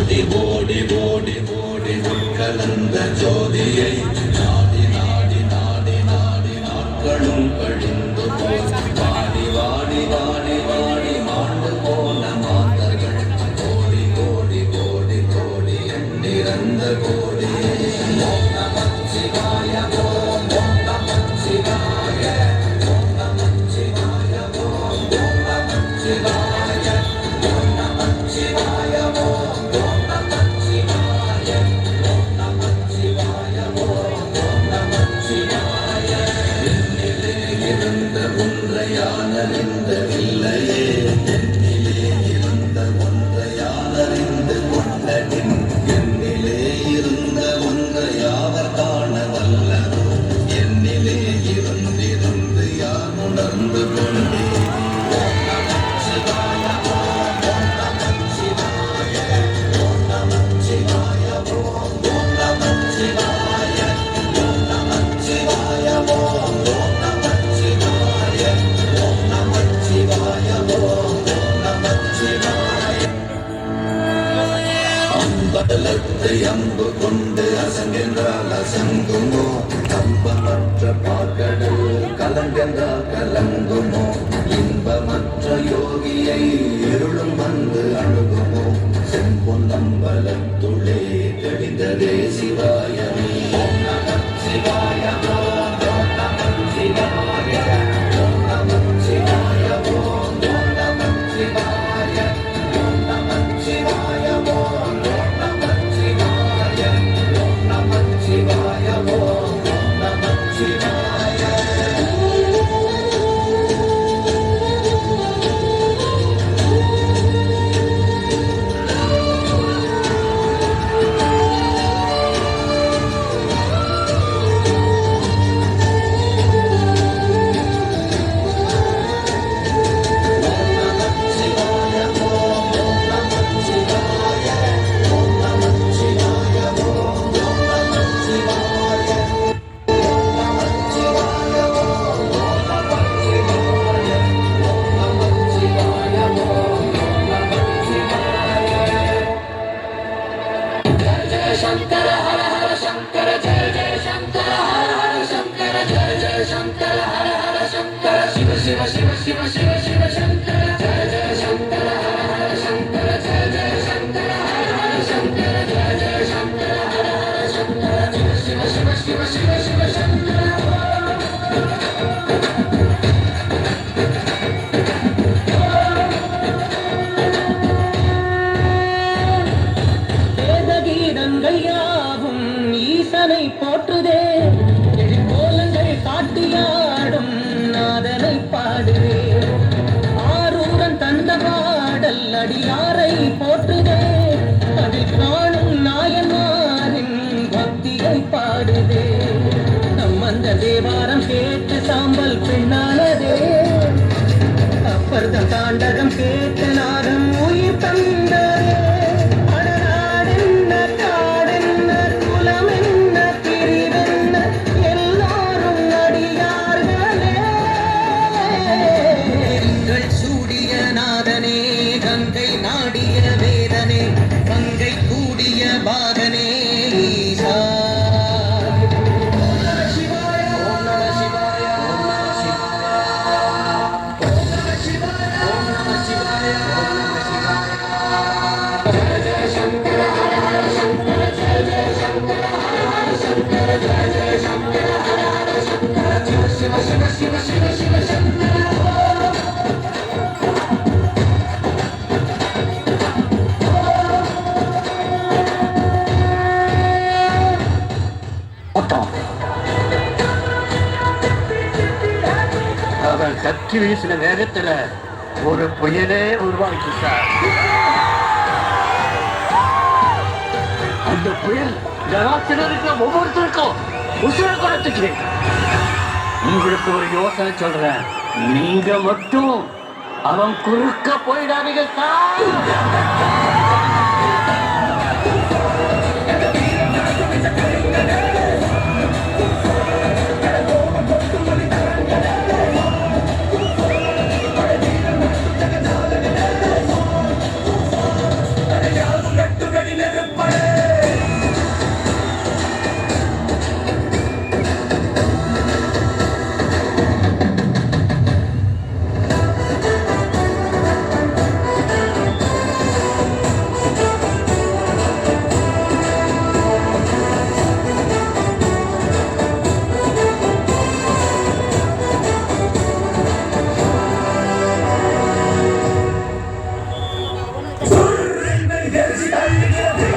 ஓடி ஓடி ஓடி ஓடி கலந்த ஜோதியை நாடி நாடி நாடி நாடி நாட்களும் கழிந்து வாடி வாடி வாடி வாடி மாண்டு போன மாந்தர்கள் கோடி கோடி கோடி கோடி எண்ணிறந்த கோடி ஓம் நம சிவாய ஓம் ஓம் நம சிவாய ஓம் நம சிவாய ஓம் ஓம் நம சிவாய ஓம் நம சிவாய ஓம் ஓம் நம சிவாய ஓம் நம சிவாய ஓம் ஓம் நம சிவாய என்னிலே இருந்த ஒன்றையானறிந்ததில்லையே என்னிலே இருந்த ஒன்றையானறிந்து கொண்டதின் என்னிலே இருந்த ஒன்றை யாவர் காண வல்லதோ என்னிலே இருந்திருந்து யார் உணர்ந்து கொண்டே ஓம் நம சிவாய ஓம் ஓம் நம சிவாய ஓம் நம சிவாய ஓம் ஓம் நம சிவாய ஓம் நம சிவாய ஓம் ஓம் நம சிவாய ஓம் நம சிவாய ஓம் ஓம் நம சிவாய அம்பலத்தை அம்பு கொண்டு அசங்கென்றால் அசங்குமோ கம்பமற்ற பாக்கடல் கலங்கென்றால் கலங்குமோ இன்பமற்ற யோகியை இருளும் வந்து அணுகுமோ செம்பொன்னம்பலத்துளே தெளிந்ததே சிவாயமே ஓம் நம சிவாய ஓம் ஓம் நம சிவாய ஓம் நம சிவாய ஓம் ஓம் நம சிவாய ஓம் நம சிவாய ஓம் ஓம் நம சிவாய ஓம் நம சிவாய ஓம் ஓம் நம சிவாய शंकर हर हर शंकर जय जय शंकर हर हर शंकर जय जय शंकर हर हर शंकर शिव शिव शिव शिव शिव शिव शंकर जय जय शंकर हर हर शंकर जय जय शंकर हर हर शंकर जय जय शंकर हर हर शंकर शिव शिव शिव शिव शिव शंकर வேதகீதங்கள் யாவும் ஈசனை போற்றுதே கோலங்கள் காட்டியாடும் நாதனை பாடுதே ஆரூரன் தந்த பாடல் அடியாரை போற்றுதே அதில் காணும் நாயன்மாரின் பக்தியை பாடுதே நம்மந்த தேவாரம் கேட்டு சாம்பல் பெண்ணானதே அப்பர்தம் தாண்டகம் கேட்ட நாதம் உயிர் தந்ததே அடநாடென்ன காடென்ன குலமென்ன பிரிவென்ன எல்லாரும் அடியார்களே எங்கள் சூடிய நாதனே கங்கை நாடிய வேதனே கங்கை கூடிய பாதனே ஈசா ஓம் நம சிவாய ஓம் நம சிவாய ஓம் நம சிவாய ஓம் நம சிவாய ஓம் நம சிவாய जय जय शंकर हर हर शंकर जय जय शंकर हर हर शंकर जय जय शंकर हर हर शंकर शिव शिव शिव शिव शिव शिव शंकर அவன் கத்தி வீசின வேகத்துல ஒரு புயலே உருவாக்கி சார். அந்த புயல் ஜனாத்தில் இருக்கிற ஒவ்வொருத்தருக்கும் உசுர குறைத்துச்சு. உங்களுக்கு ஒரு யோசனை சொல்றேன், நீங்க மட்டும் அவன் குறுக்க போயிடாதீங்க சார். சுருள் எரிசி தள்ளுகிறது